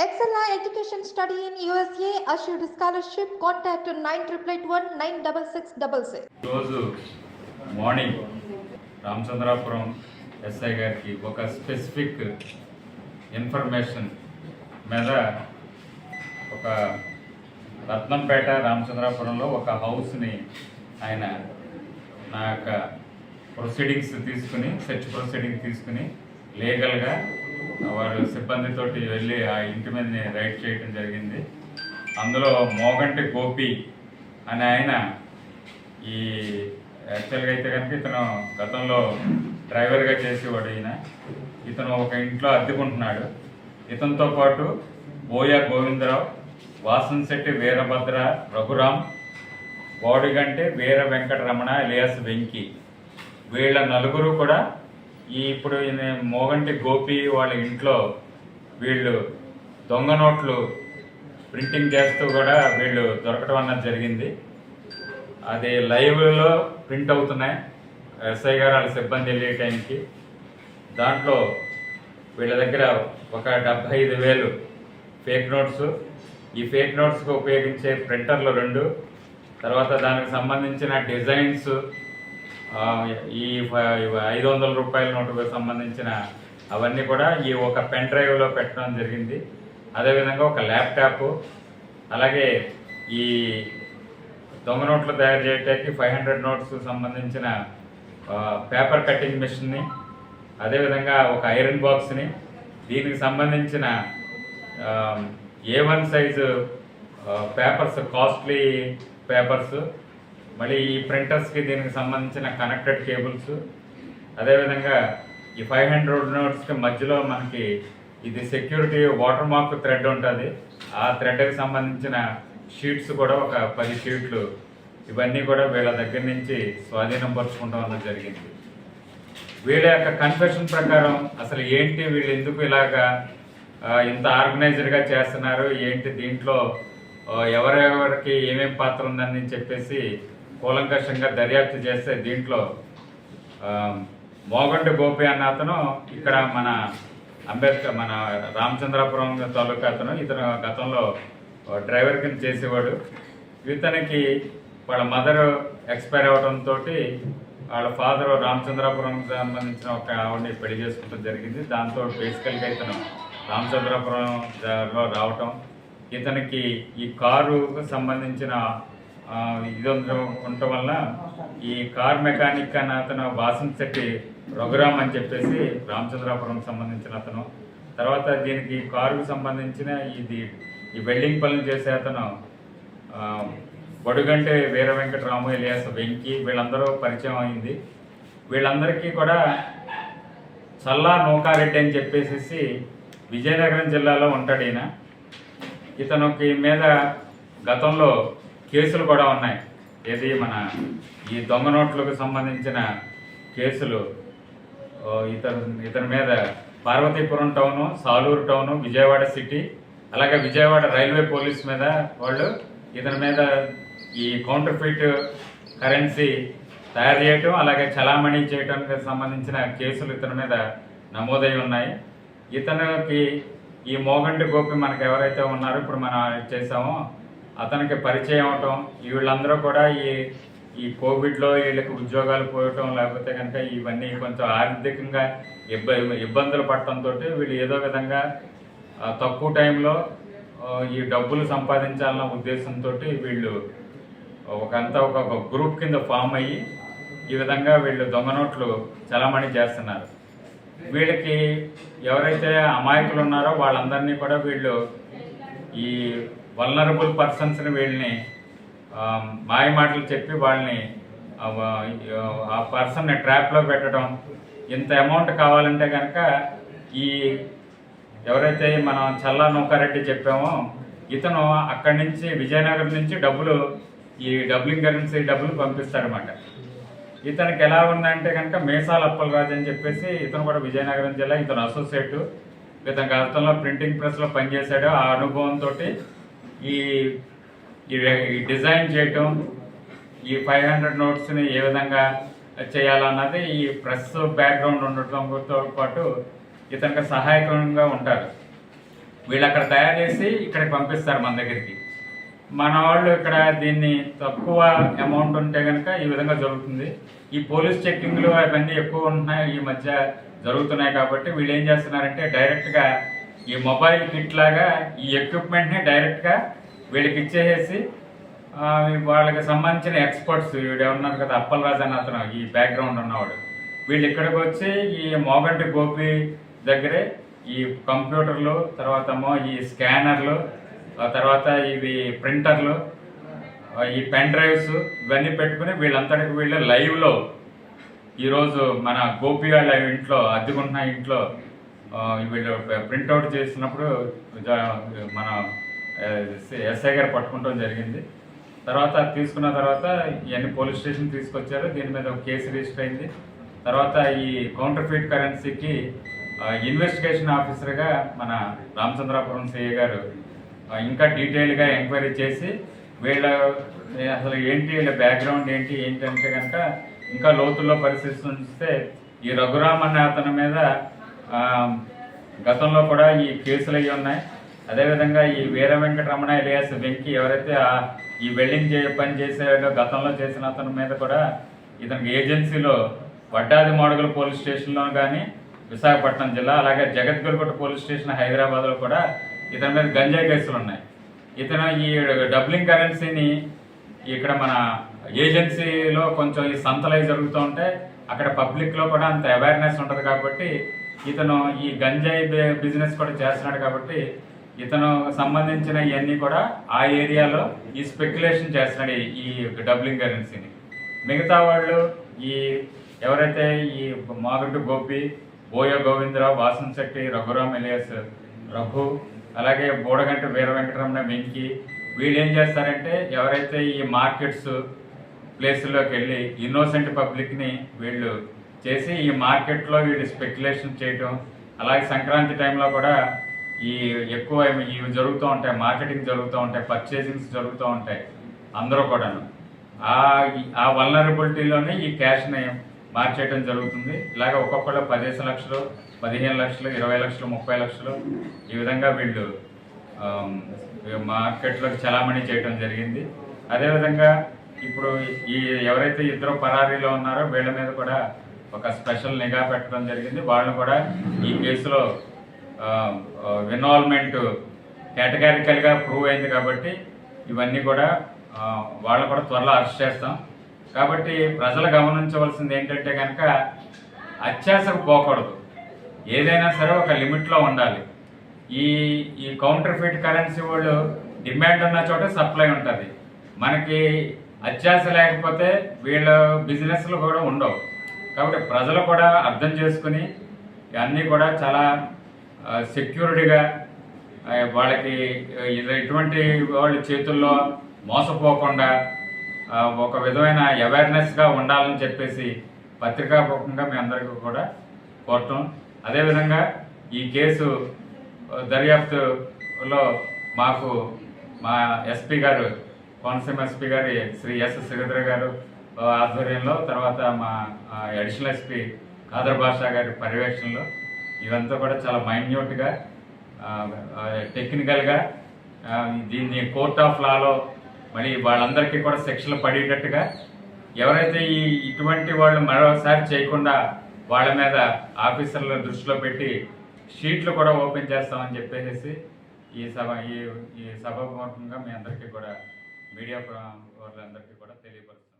Excella Education Study in USA assured scholarship. Contact 9881 రోజు morning Ramachandrapuram SI గారికి ఒక specific information మీద ఒక రత్నంపేట రామచంద్రాపురంలో ఒక హౌస్ని ఆయన నా యొక్క ప్రొసీడింగ్స్ తీసుకుని సెర్చ్ ప్రొసీడింగ్ తీసుకుని లీగల్గా వారు సిబ్బందితోటి వెళ్ళి ఆ ఇంటి మీద రైడ్ చేయడం జరిగింది. అందులో మోగంటి గోపి అనే ఆయన ఈ యాక్చువల్గా అయితే కనుక ఇతను గతంలో డ్రైవర్గా చేసేవాడు. ఇతను ఒక ఇంట్లో అద్దెకుంటున్నాడు. ఇతనితో పాటు బోయ గోవిందరావు, వాసంశెట్టి వీరభద్ర, రఘురాం, బోడిగంటి వీర వెంకటరమణ ఎలియాస్ వెంకి, వీళ్ళ నలుగురు కూడా ఇప్పుడు మోగంటి గోపి వాళ్ళ ఇంట్లో వీళ్ళు దొంగ నోట్లు ప్రింటింగ్ చేస్తూ కూడా వీళ్ళు దొరకడం అన్నది జరిగింది. అది లైవ్లో ప్రింట్ అవుతున్నాయి. ఎస్ఐ గారు వాళ్ళ సిబ్బంది వెళ్ళే టైంకి దాంట్లో వీళ్ళ దగ్గర ఒక 75,000 ఫేక్ నోట్స్, ఈ ఫేక్ నోట్స్కి ఉపయోగించే ప్రింటర్లు 2, తర్వాత దానికి సంబంధించిన డిజైన్స్, ఈ 500 రూపాయల నోటుకు సంబంధించిన అవన్నీ కూడా ఈ ఒక పెన్ డ్రైవ్లో పెట్టడం జరిగింది. అదేవిధంగా ఒక ల్యాప్టాప్, అలాగే ఈ దొంగ నోట్లు తయారు చేయడానికి 500 నోట్స్ సంబంధించిన పేపర్ కటింగ్ మిషన్ని, అదేవిధంగా ఒక ఐరన్ బాక్స్ని, దీనికి సంబంధించిన A1 size papers, costly papers, మళ్ళీ ఈ ప్రింటర్స్కి దీనికి సంబంధించిన కనెక్టెడ్ కేబుల్స్, అదేవిధంగా ఈ 500 నోట్స్కి మధ్యలో మనకి ఇది సెక్యూరిటీ వాటర్ మార్క్ థ్రెడ్ ఉంటుంది. ఆ థ్రెడ్కి సంబంధించిన షీట్స్ కూడా ఒక 10 షీట్లు, ఇవన్నీ కూడా వీళ్ళ దగ్గర నుంచి స్వాధీనం పరుచుకుంటాం అన్నది జరిగింది. వీళ్ళ యొక్క కన్ఫెషన్ ప్రకారం అసలు ఏంటి, వీళ్ళు ఎందుకు ఇలాగా ఇంత ఆర్గనైజ్డ్గా చేస్తున్నారు, ఏంటి దీంట్లో ఎవరెవరికి ఏమేమి పాత్ర ఉందని చెప్పేసి కూలంకషంగా దర్యాప్తు చేస్తే దీంట్లో మోగంటి గోపి అన్న అతను ఇక్కడ మన రామచంద్రాపురం తాలూకా ఇతను గతంలో డ్రైవర్ కింద చేసేవాడు. ఇతనికి వాళ్ళ మదర్ ఎక్స్పైర్ అవడంతో వాళ్ళ ఫాదర్ రామచంద్రాపురం సంబంధించిన ఒక ఆవిడని పెళ్లి చేసుకోవడం జరిగింది. దాంతో బేసికల్గా ఇతను రామచంద్రాపురంలో రావటం, ఇతనికి ఈ కారుకు సంబంధించిన ఇది ఉండటం వల్ల ఈ కార్ మెకానిక్ అని అతను వాసంశెట్టి రఘురామ్ అని చెప్పేసి రామచంద్రాపురం సంబంధించిన అతను, తర్వాత దీనికి కారుకు సంబంధించిన ఈ వెల్డింగ్ పనులు చేసే అతను బొడుగంటి వీర వెంకటరాము ఎలియాస్ వెంకి, వీళ్ళందరూ పరిచయం అయింది. వీళ్ళందరికీ కూడా చల్లా నూకారెడ్డి అని చెప్పేసి విజయనగరం జిల్లాలో ఉంటాడు. ఇతనికి మీద గతంలో కేసులు కూడా ఉన్నాయి. ఏది ఈ దొంగ నోట్లకు సంబంధించిన కేసులు ఇతని మీద Parvathipuram town, Saluru town, Vijayawada city, అలాగే విజయవాడ రైల్వే పోలీస్ మీద వాళ్ళు ఇతని మీద ఈ కౌంటర్ఫీట్ కరెన్సీ తయారు చేయటం, అలాగే చలామణి చేయటానికి సంబంధించిన కేసులు ఇతని మీద నమోదై ఉన్నాయి. ఇతనికి ఈ మోగంటి గోపి మనకు ఎవరైతే ఉన్నారో ఇప్పుడు మనం చేసామో అతనికి పరిచయం అవటం, వీళ్ళందరూ కూడా ఈ కోవిడ్లో వీళ్ళకి ఉద్యోగాలు పోయటం, లేకపోతే కనుక ఇవన్నీ కొంచెం ఆర్థికంగా ఇబ్బందులు పడటంతో వీళ్ళు ఏదో విధంగా తక్కువ టైంలో ఈ డబ్బులు సంపాదించాలన్న ఉద్దేశంతో వీళ్ళు ఒక గ్రూప్ కింద ఫామ్ అయ్యి ఈ విధంగా వీళ్ళు దొంగ నోట్లు చలామణి చేస్తున్నారు. వీళ్ళకి ఎవరైతే అమాయకులు ఉన్నారో వాళ్ళందరినీ కూడా వీళ్ళు ఈ వల్నరబుల్ పర్సన్స్ని వీళ్ళని మాయ మాటలు చెప్పి వాళ్ళని ఆ పర్సన్ని ట్రాప్లో పెట్టడం, ఇంత అమౌంట్ కావాలంటే కనుక ఈ ఎవరైతే మనం చల్లా నూకారెడ్డి చెప్పామో ఇతను అక్కడి నుంచి విజయనగరం నుంచి ఈ డబ్లింగ్ కరెన్సీ డబ్బులు పంపిస్తారన్నమాట. ఇతనికి ఎలా ఉందంటే కనుక మేసాల అప్పలరాజు అని చెప్పేసి ఇతను కూడా విజయనగరం జిల్లా, ఇతను అసోసియేటు, ఇతను గతంలో ప్రింటింగ్ ప్రెస్లో పనిచేశాడు. ఆ అనుభవంతో ఈ డిజైన్ చేయటం, ఈ 500 నోట్స్ని ఏ విధంగా చేయాలన్నది ఈ ప్రెస్ బ్యాక్గ్రౌండ్ ఉండటంతో పాటు ఇతనికి సహాయకంగా ఉంటారు. వీళ్ళు అక్కడ తయారు చేసి ఇక్కడికి పంపిస్తారు మన దగ్గరికి. మన వాళ్ళు ఇక్కడ దీన్ని తక్కువ అమౌంట్ ఉంటే కనుక ఈ విధంగా జరుగుతుంది. ఈ పోలీస్ చెక్కింగ్లు అవన్నీ ఎక్కువ ఉంటున్నాయి ఈ మధ్య జరుగుతున్నాయి కాబట్టి వీళ్ళు ఏం చేస్తున్నారంటే డైరెక్ట్గా ఈ మొబైల్ కిట్ లాగా ఈ ఎక్విప్మెంట్ని డైరెక్ట్గా వీళ్ళకి ఇచ్చేసేసి వాళ్ళకి సంబంధించిన ఎక్స్పర్ట్స్ వీడు ఉన్నారు కదా, అప్పలరాజు అని అతను ఈ బ్యాక్గ్రౌండ్ ఉన్నవాడు, వీళ్ళు ఇక్కడికి వచ్చి ఈ మోగంటి గోపి దగ్గరే ఈ కంప్యూటర్లు, తర్వాత ఈ స్కానర్లు, తర్వాత ఇవి ప్రింటర్లు, ఈ పెన్ డ్రైవ్స్ ఇవన్నీ పెట్టుకుని వీళ్ళంతటికి వీళ్ళు లైవ్లో ఈరోజు మన గోపి వాళ్ళ ఇంట్లో అద్దెకుంటున్న ఇంట్లో వీళ్ళు ప్రింట్అవుట్ చేసినప్పుడు మన ఎస్ఐ గారు పట్టుకుంటం జరిగింది. తర్వాత తీసుకున్న తర్వాత ఇవన్నీ పోలీస్ స్టేషన్ తీసుకొచ్చారు. దీని మీద ఒక కేసు రిజిస్టర్ అయింది. తర్వాత ఈ కౌంటర్ ఫీట్ కరెన్సీకి ఇన్వెస్టిగేషన్ ఆఫీసర్గా మన రామచంద్రాపురం సిఐ గారు ఇంకా డీటెయిల్గా ఎంక్వైరీ చేసి వీళ్ళ అసలు ఏంటి, వీళ్ళ బ్యాక్గ్రౌండ్ ఏంటి అంటే కనుక ఇంకా లోతుల్లో పరిశీలిస్తే ఈ రఘురామ్ అనే అతని మీద గతంలో కూడా ఈ కేసులు అయ్యి ఉన్నాయి. అదేవిధంగా ఈ వీర వెంకటరమణ ఎలియాస్ వెంకీ ఎవరైతే ఈ వెల్డింగ్ పని చేసేవాడో గతంలో చేసిన అతని మీద కూడా ఇతనికి ఏజెన్సీలో వడ్డాది మోడగుల పోలీస్ స్టేషన్లో కానీ విశాఖపట్నం జిల్లా, అలాగే జగద్గురుకోట పోలీస్ స్టేషన్ హైదరాబాద్లో కూడా ఇతని మీద గంజాయి కేసులు ఉన్నాయి. ఇతను ఈ డబ్లింగ్ కరెన్సీని ఇక్కడ మన ఏజెన్సీలో కొంచెం ఈ సంతలై జరుగుతూ ఉంటే అక్కడ పబ్లిక్లో కూడా అంత అవేర్నెస్ ఉంటుంది కాబట్టి ఇతను ఈ గంజాయి బిజినెస్ కూడా చేస్తున్నాడు కాబట్టి ఇతను సంబంధించిన ఇవన్నీ కూడా ఆ ఏరియాలో ఈ స్పెక్యులేషన్ చేస్తున్నాడు ఈ డబ్లింగ్ కరెన్సీని. మిగతా వాళ్ళు ఈ ఎవరైతే ఈ మాగంటి గోపి, బోయ గోవిందరావు, వాసన్ శెట్టి, రఘురామ్ ఎలియాస్ రఘు, అలాగే బోడగంటి వీర వెంకటరమణ వెంకీ, వీళ్ళు ఏం చేస్తారంటే ఎవరైతే ఈ మార్కెట్స్ ప్లేసుల్లోకి వెళ్ళి ఇన్నోసెంట్ పబ్లిక్ని వీళ్ళు చేసి ఈ మార్కెట్లో వీళ్ళు స్పెక్యులేషన్ చేయటం, అలాగే సంక్రాంతి టైంలో కూడా ఈ ఎక్కువ ఇవి జరుగుతూ ఉంటాయి, మార్కెటింగ్ జరుగుతూ ఉంటాయి, పర్చేసింగ్స్ జరుగుతూ ఉంటాయి. అందరూ కూడాను ఆ వల్నరబిలిటీలోనే ఈ క్యాష్ని మార్చేయడం జరుగుతుంది. ఇలాగ ఒక్కొక్కళ్ళు 10 లక్షలు, 15 లక్షలు, 20 లక్షలు, 30 లక్షలు ఈ విధంగా వీళ్ళు మార్కెట్లోకి చలామణి చేయడం జరిగింది. అదేవిధంగా ఇప్పుడు ఈ ఎవరైతే ఇద్దరు పరారీలో ఉన్నారో వీళ్ళ మీద కూడా ఒక స్పెషల్ నిఘా పెట్టడం జరిగింది. వాళ్ళని కూడా ఈ కేసులో ఇన్వాల్వ్మెంట్ కేటగారికల్గా ప్రూవ్ అయింది కాబట్టి ఇవన్నీ కూడా వాళ్ళు కూడా త్వరలో అరెస్ట్ చేస్తాం. కాబట్టి ప్రజలు గమనించవలసింది ఏంటంటే కనుక అత్యాశకు పోకూడదు, ఏదైనా సరే ఒక లిమిట్లో ఉండాలి. ఈ కౌంటర్ ఫీట్ కరెన్సీ వాళ్ళు డిమాండ్ ఉన్న చోట సప్లై ఉంటుంది. మనకి అత్యాశ లేకపోతే వీళ్ళ బిజినెస్లు కూడా ఉండవు. కాబట్టి ప్రజలు కూడా అర్థం చేసుకుని అన్నీ కూడా చాలా సెక్యూరిటీగా వాళ్ళకి ఇటువంటి వాళ్ళ చేతుల్లో మోసపోకుండా ఒక విధమైన అవేర్నెస్గా ఉండాలని చెప్పేసి పత్రికాపూర్వకంగా మీ అందరికీ కూడా కోరటం. అదేవిధంగా ఈ కేసు దర్యాప్తులో మాకు మా ఎస్పీ గారు, కోనసీమ ఎస్పీ గారు శ్రీ ఎస్ శ్రీధర్ గారు ఆధ్వర్యంలో, తర్వాత మా అడిషనల్ ఎస్పీ ఖాదర్ బాషా గారి పర్యవేక్షణలో ఇవంతా కూడా చాలా మైన్యూట్గా టెక్నికల్గా దీన్ని కోర్ట్ ఆఫ్ లాలో మళ్ళీ వాళ్ళందరికీ కూడా శిక్షలు పడేటట్టుగా ఎవరైతే ఇటువంటి వాళ్ళు మరోసారి చేయకుండా వాళ్ళ మీద ఆఫీసర్ల దృష్టిలో పెట్టి షీట్లు కూడా ఓపెన్ చేస్తామని చెప్పేసి ఈ సభాపూర్వకంగా మీ అందరికీ కూడా మీడియా వాళ్ళందరికీ కూడా తెలియపరుస్తాం.